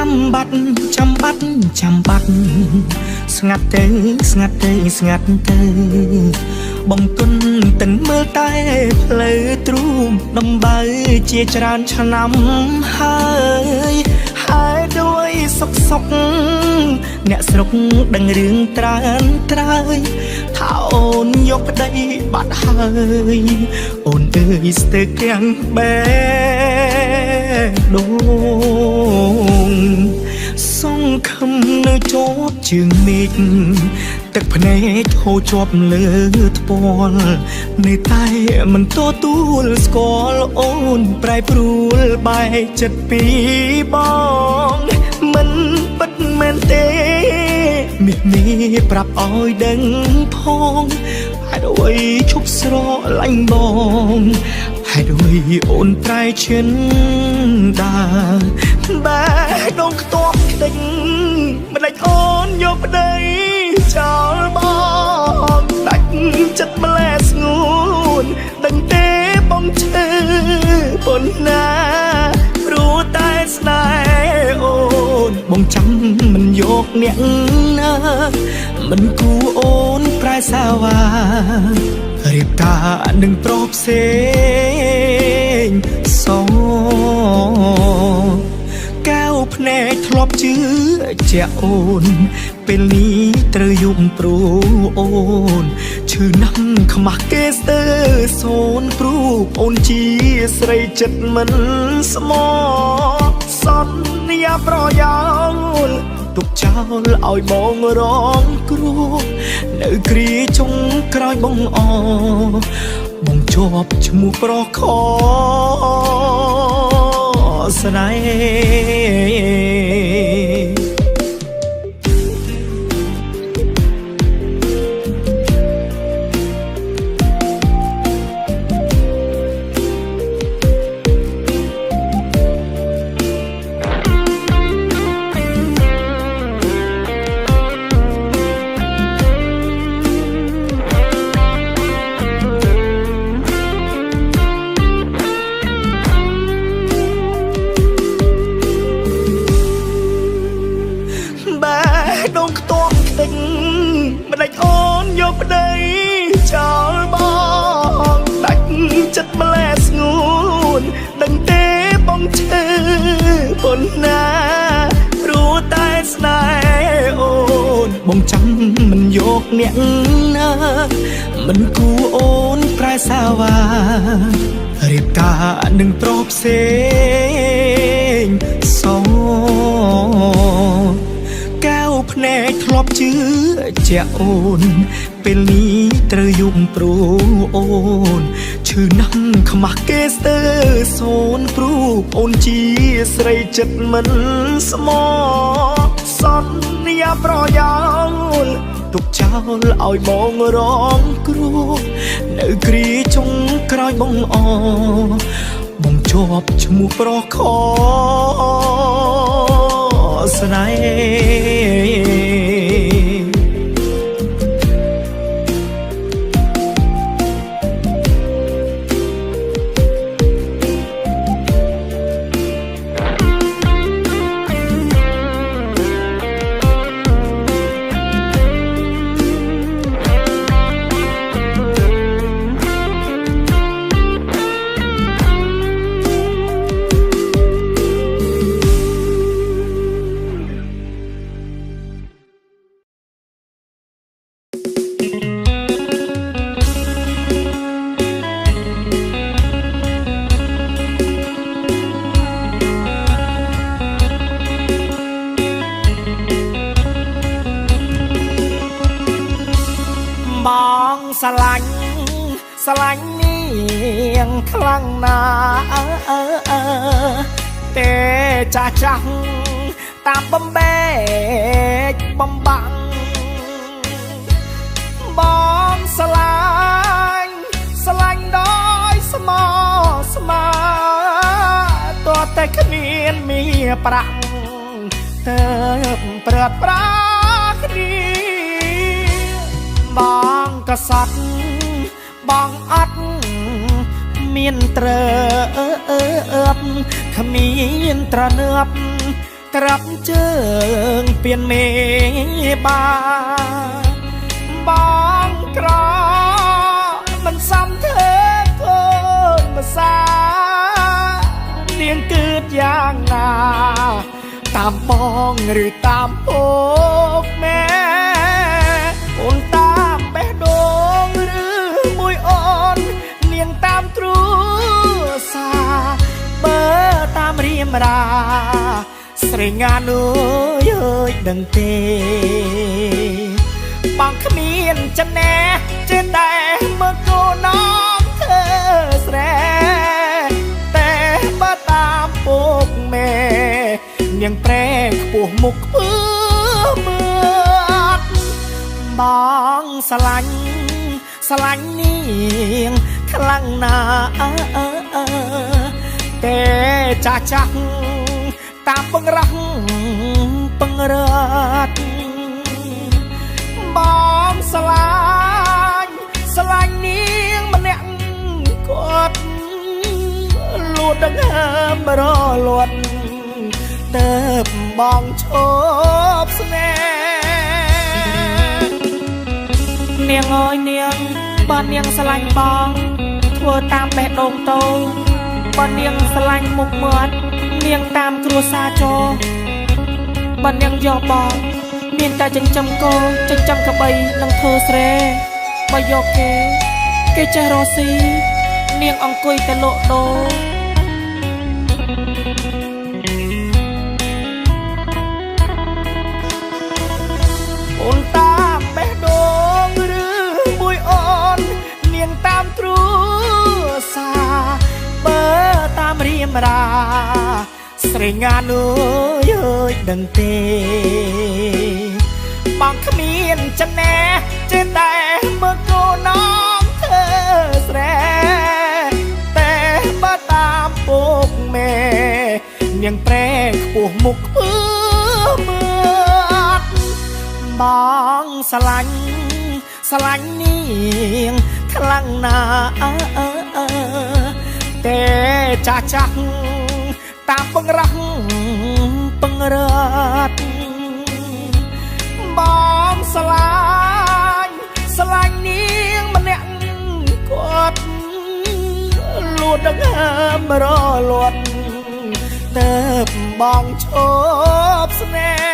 ចាំបាត់ស្ងាត់ទៅបងទុនទាំងមើលតែផ្លូវទ្រូងដំបៅជាច្រើនឆ្នាំហើយដោយសុកអ្នកស្រុកដឹងរឿងត្រើយថាអូនយកប្តីបាត់ហើយអូនអើយស្ទើរគៀងបែដូងសង្ឃឹមនៅជាប់ជើងមេឃទឹកភ្នែកហូរជាប់លើថ្ពាល់នៅតែមិនទទួលស្គាល់អូនប្រែប្រួលបែកចិត្តពីបងមិនពិតមែនទេមាសនេះប្រាប់ឲ្យដឹងផងហេតុអ្វីឈប់ស្រឡាញ់បងហេតុអ្វីអូនប្រែឈិនដាបែដងខ្ទាស់ខ្ទេចមិនដាច់អូនយកប្តីចោលបងដាច់ចិត្តម្លែស្ងួនដឹងទេបងឈឺប៉ុណ្ណាព្រោះតែស្នេហ៍អូនបងចាំមិនយកអ្នកណាមិនគួរអូនប្រែសាវ៉ារៀបការនឹងប្រុសផ្សេងសកែវភ្នែកធ្លាប់ជឿជាក់អូនពេលនេះត្រូវយំព្រោះអូនឈឺណាស់ខ្មាស់គេស្ទើរសូនព្រោះអូនជាស្រីចិត្តមិនស្មោះសន្យាប្រយោលទុកចោលឲ្យបងរងគ្រោះនៅគ្រាចុងក្រោយបងបងជាប់ឈ្មោះប្រុសខស្នេហ៍មិនដាច់អូនយកប្តីចោលបងដាច់ចិត្តម្លែស្ងួនដឹងទេបងឈឺប៉ុណ្ណាព្រោះតែស្នេហ៍អូនបងចាំមិនយកអ្នកណាមិនគួរអូនប្រែសាវ៉ារៀបការនឹងប្រុសផ្សេងសកែវភ្នែកធ្លាប់ជឿជាក់អូនពេលនេះត្រូវយំព្រោះអូនឈឺណាស់ខ្មាស់គេស្ទើរសូនព្រោះអូនជាស្រីចិត្តមិនស្មោះសន្យាប្រយោលទុកចោលឲ្យបងរងគ្រោះនៅគ្រាចុងក្រោយបងជាប់ឈ្មោះប្រុសខស្នេហ៍បងស្រឡាញ់នាងខ្លាំងណាស់ទេចាស់តាមបំបែកបំបាំងបងស្រឡាញ់ដោយស្មោះស្ម័គ្រតតែគ្មានមានប្រាក់ទៅព្រាត់ប្រាគ្នាបងក៏សត់បងអត់មានត្រើបគ្មានត្រនើប ត្រាប់ជើងពៀនមេបាបងក្រមិនសំធ្វើកូនភាសានាងគឺយ៉ាងណាតាមបងឬតាមពុកម៉ែអូនតាមបេះដូងឬមួយអូននាងតាមទ្រូសាបើតាមរៀមរាស្រីងានអើយអើយដឹងទេបងគ្មានចំណេះចេះតែមើលកូនน้องធ្វើស្រែតែបើតាមពុកម៉ែនាងប្រែខ្ពស់មុខខ្ពើមើលបងស្រឡាញ់នាងខ្លាំងណាស់តែចាស់តាមពង្រះពង្រាត់បងស្រឡាញ់នាងម្នាក់គាត់លួតដង្ហើមរលត់ទៅបងឈប់ស្នេហ៍នាងអើយនាងបើនាងស្រឡាញ់បងធ្វើតាមបេះដូងតូចបើនាងស្រឡាញ់មុខមាត់នាងតាមគ្រួសារចូលបើនាងយកបងមានតែចិញ្ចឹមគោចិញ្ចឹមក្របីនិងធ្វើស្រែបើយកគេចេះរស់ស៊ីនាងអង្គុយតែលក់ដូរអូនតាមបេះដូងឬមួយអូននាងតាមទ្រូសាបើតាមរៀមរាស្រីងានអើយអើយដឹងទេបងគ្មានចំណេះចេះតែមើលកូនน้องធ្វើស្រែតែបើតាមពុកម៉ែនាងប្រែខ្ពស់មុខខ្ពើមើលបងស្រឡាញ់នាងខ្លាំងណាស់តែចាស់តាមពង្រះពង្រាត់បងស្រឡាញ់នាងម្នាក់គាត់លួតដង្ហើមរលត់ទៅបងឈប់ស្នេហ៍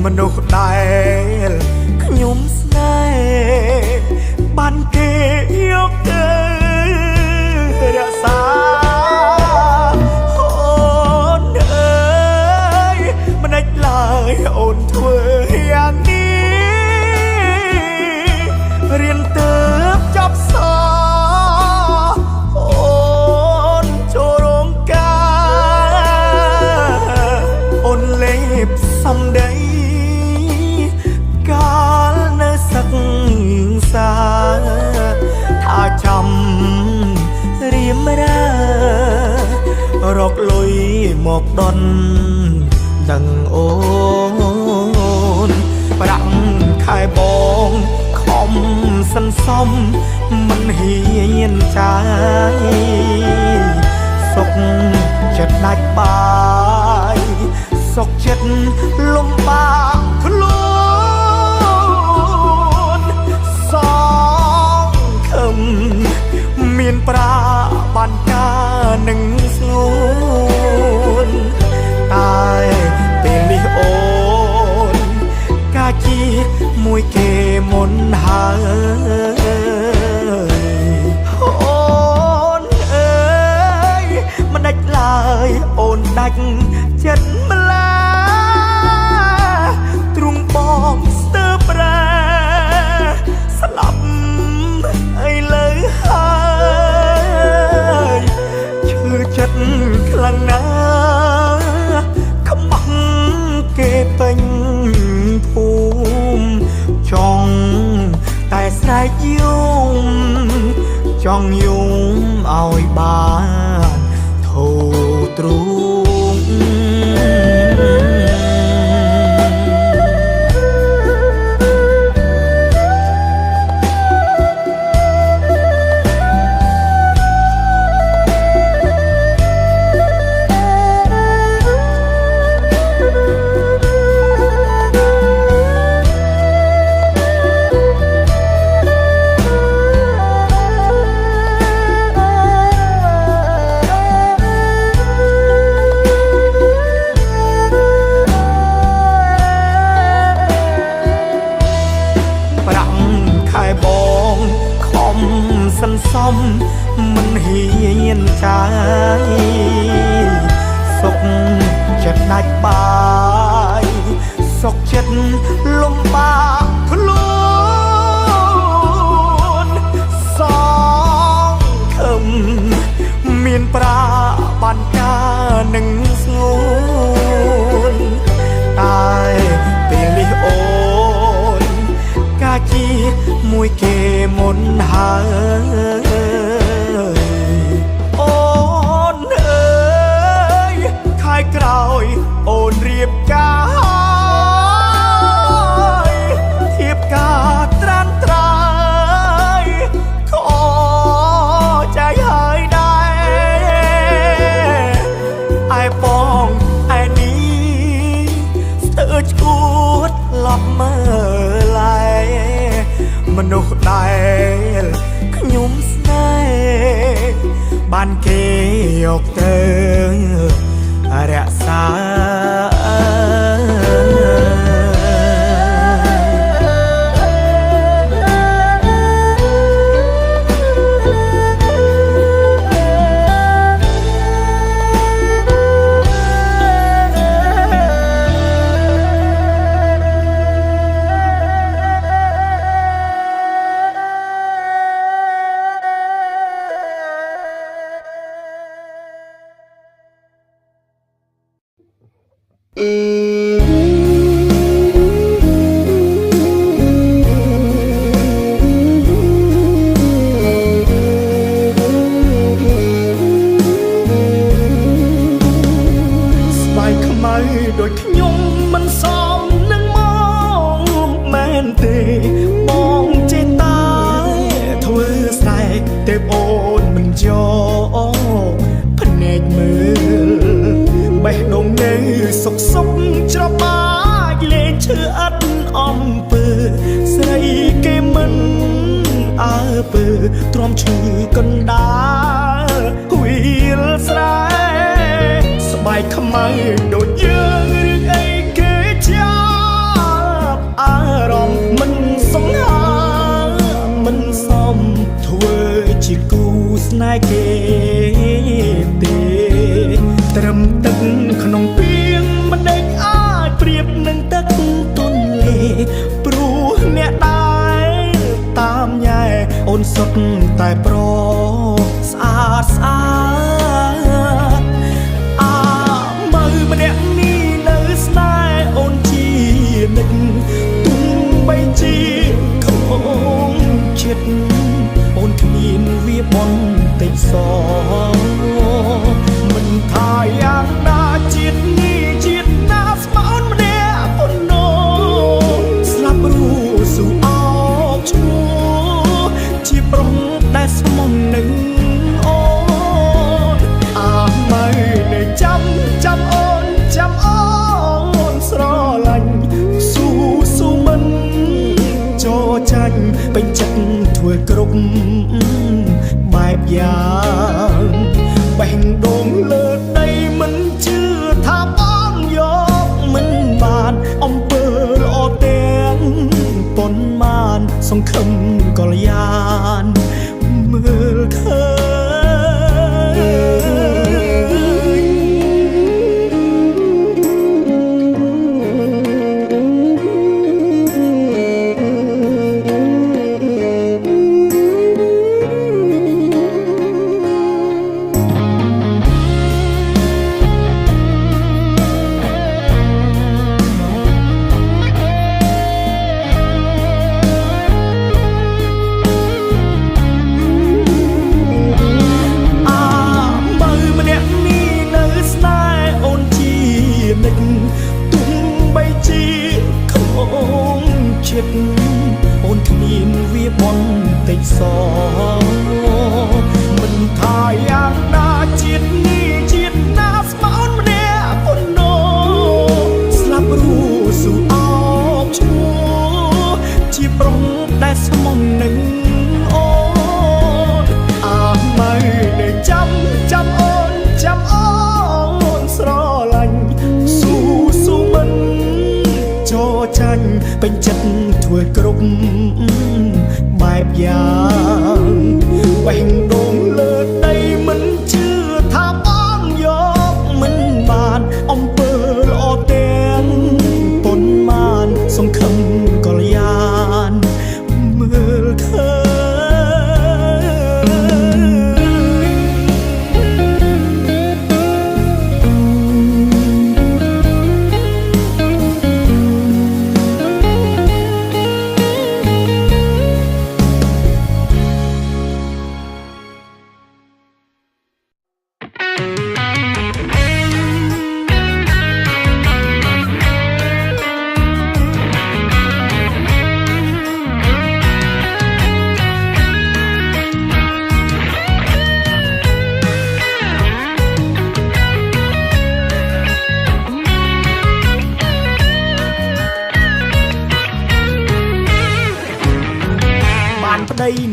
មនុស្សដែលខ្ញុំស្នេហ៍បានគេយកទៅរក្សាអូនអើយមិនដេចឡើយអូនធ្វើយ៉ាងនេះរៀនទៅចប់សអូនចូលរោងការអូនលេបសំដីថាចាំរៀមរារកលុយមកដន់ដឹងអូនប្រាក់ខែបងខំសន្សំមិនហ៊ានចាយសុ នដាច់ចិត្តម្លាទ្រង់បងស្ទើរប្រាស្លាប់អីលើហើយឈឺចិត្តខ្លាំងណាស់ខ្មាស់គេពេញភូមិចង់តែស្រែកយំចង់យំឲ្យបានធូរទ្រង់មិនហ៊ានចាយសុកចិត្តដាច់បាយសុកចិត្តលំបាកខ្លួនសងខឹមមានប្រាបានការនឹងស្ងួនតែពេលនេះអូនកាជាមួយគេមុនហើយអូនអើយខែក្រោយអូនរៀបការធៀបការត្រានត្រាយខใจហើយដែរឯបងឯនេះស្ទើរឈួតឡប់មើលឡាយមនុស្សដែលខ្ញុំស្នេហ៍បានគេយកទៅរក្សាដូចខ្ញុំមិនសមនឹងមកមែនទេបងចេះតែធ្វើស្រែកតែអូនមិនយកភ្នែកមើលបេះដូងនៅសុកសុកច្របាច់លេងឈឺអត់អំពើស្រីគេមិនអើពើទ្រាំឈឺកណ្ដាលវិលស្រែស្បែកខ្មៅដូចយើងរឿងអីគេចាប់អារម្មណ៍មិនសង្ហាមិនសមធ្វើជាគូស្នេហ៍គេទេត្រឹមទឹកក្នុងពាងមិនដេញអាចប្រៀបនឹងទឹកទន្លេព្រោះអ្នកដែរតាមញ៉ែអូនសុទ្ធតែប្រស្អាតស្អាតម្នាក់នេះនៅស្នេហ៍អូនជានិច្ចទុំបីជាក្នុងចិត្តអូនគ្មានវាបនតិចសមិនថាយ៉ាងណាជាតិនេះជាតិណាស្មោនម្នាក់ប៉ុណ្ណោស្លាប់រស់ស៊ូអោកឈ្មោះជាប្រុសដែលស្មុំនឹងអូនអាម៉ៅនៅចាំអូនចាំអូនស្រឡាញ់ស៊ូមិនចូលចាញ់ពេញចិត្តធ្វើគ្រប់បែបយ៉ាង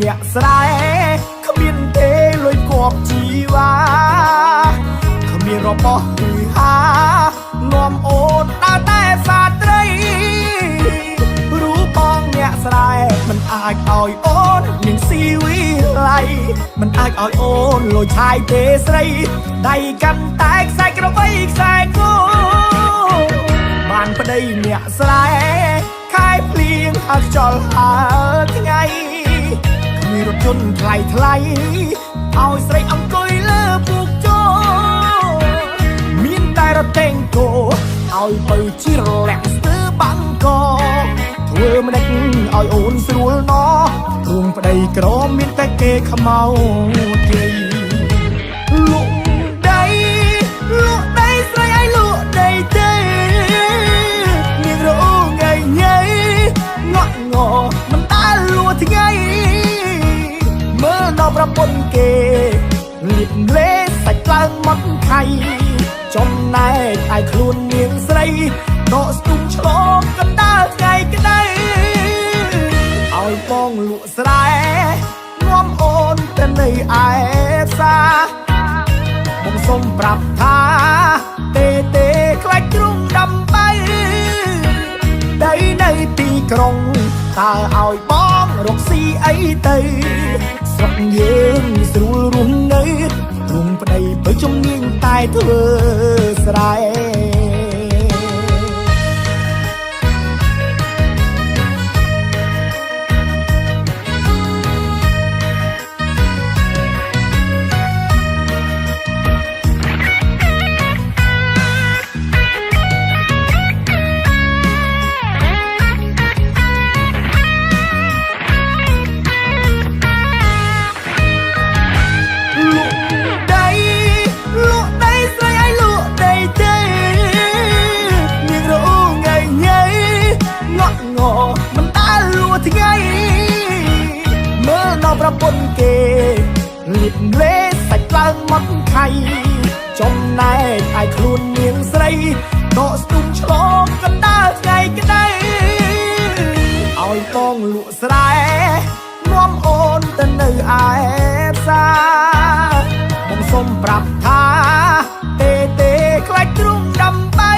អ្នកស្រែគ្មានទេលុយគប់ជីវ៉ាគ្មានរបស់គឺហានាំអូនដើរតែសាត្រីរូបបងអ្នកស្រែមិនអាចឲ្យអូនមានស៊ីវិល័យមិនអាចឲ្យអូនលុយឆាយទេស្រីដៃកាន់តែខ្សែក្របីខ្សែគោបានប្តីអ្នកស្រែខែភ្លៀងហើយខ្យល់ហើថ្ងៃគ្មានរថយន្តថ្លៃឲ្យស្រីអង្គុយលើពូកជោមានតែរថេងគោឲ្យបើជារលាក់ស្ទើបាំងកធ្វើម្ដេចឲ្យអូនស្រួលណោះទ្រង់ប្តីក្រមានតែគេខ្មៅជ័យលក់ដីស្រីឲ្យលក់ដីទេមានរអូងៃញ៉ៃងក់ងមិនដាល់លួថ្ងៃមើលដល់ប្រពន្ធគេលៀបលេសាច់ឡើងមកខៃចំណែកឯខ្លួននាងស្រីដកស្ទុំឆ្លងកណ្ដាលថ្ងៃក្ដីឲ្យបងលក់ស្រែនាំអូនទៅនៅឯផ្សារបងសុំប្រាប់ថាទេខ្លាចទ្រង់ដើម្បីដីនៅទីក្រុងតើឲ្យបងរកស៊ីអីទៅស្រុកយើងស្រួលរស់នៅទ្រង់ប្តីបើជំនាញតែធ្វើស្រែប្រពន្ធគេលៀបលេសាច់ឡើងមកខៃចំណែកឯខ្លួននាងស្រីដកស្ទុំឆ្លងកណ្ដាលថ្ងៃក្ដីឲ្យបងលក់ស្រែនាំអូនទៅនៅឯផ្សារបងសុំប្រាប់ថាទេខ្លាចទ្រង់ដើម្បី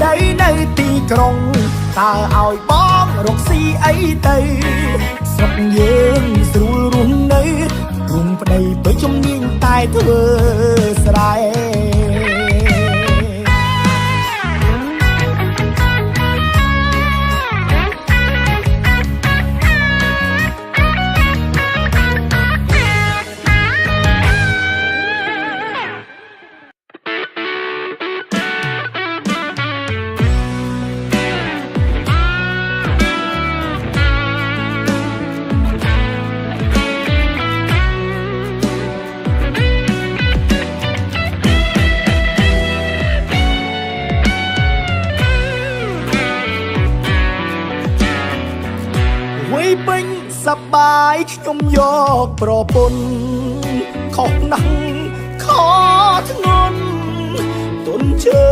ដីនៅទីក្រុងតើឲ្យបងរកស៊ីអីទៅស្រុកយើងស្រួលរស់នៅទ្រង់ប្តីបើជំនាញតែធ្វើស្រែពេញសប្បាយខ្ញុំយកប្រពន្ធខុសណាស់ខធ្ងន់ទុនជើ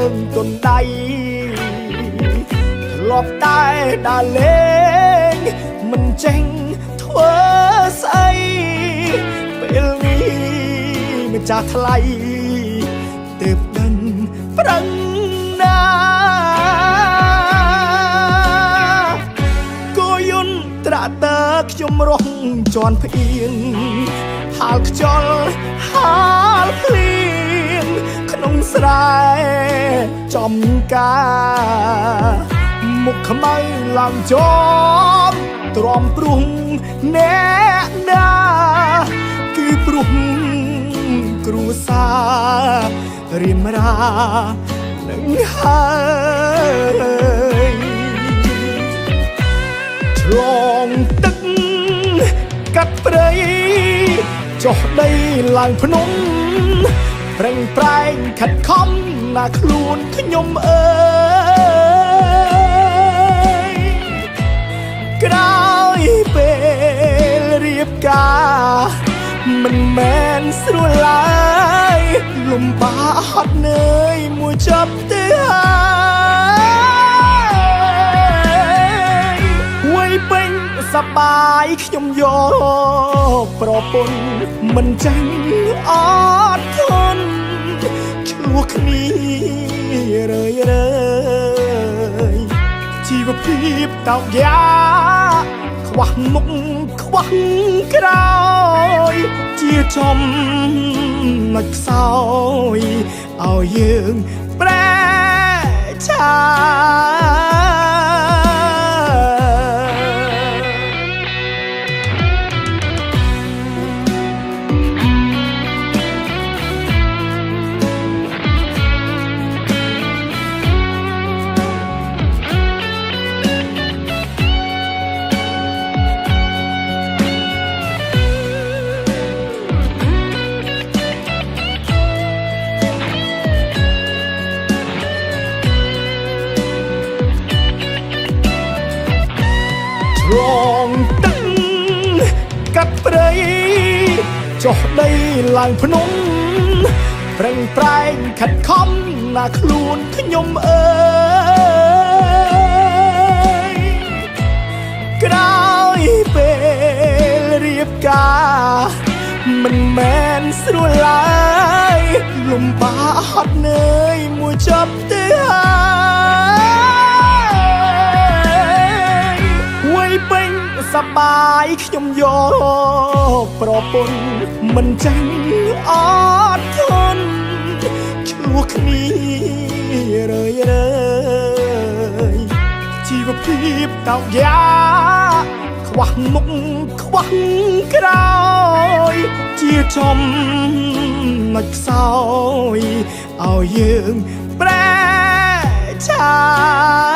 ងទុនដៃធ្លាប់តែដើរលេងមិនចេញធ្វើស្អីពេលនេះម្ចាស់ថ្លៃទើបដឹងប្រឹងណាត្រាតើខ្ញុំរស់ជន់ភ្អៀងហាលខ្យល់ហាលភ្លៀងក្នុងស្រែចំការមុខខ្មៅឡើងចំទ្រាំព្រុងអ្នកណាគឺព្រុងគ្រួសាររៀនរានឹងហើយឆ្លងទឹកកាត់ព្រៃចុះដីឡើងភ្នំប្រឹងប្រែងខិតខំណាខ្លួនខ្ញុំអើយក្រោយពេលរៀបការមិនមែនស្រួលឡើយលំបាកហត់នឿយមួយចាប់ទៅហើយវ័យពេញស សប្បាយខ្ញុំយកប្រពន្ធមិនចាញ់អត់ធន់ឆ្លោះគ្នារើយជីវភាពតោកយ៉ាខ្វះមុខខ្វះក្រោយជាចំណុចខ្សោយឲ្យយើងប្រែឆារងទឹកកាត់ព្រៃចុះដីឡើងភ្នំប្រឹងប្រែងខិតខំណាខ្លួនខ្ញុំអើយក្រោយពេលរៀបការមិនមែនស្រួលឡើយលំបាកហត់នឿយមួយចប់ទៅហើយពេញសប្បាយខ្ញុំយកប្រពន្ធមិនចាញ់អត់ធន់ឆ្លោះគ្នារើយជីវភាពតោកយ៉ាខ្វះមុខខ្វះក្រោយជាចំណុចខ្សោយឲ្យយើងប្រែឆា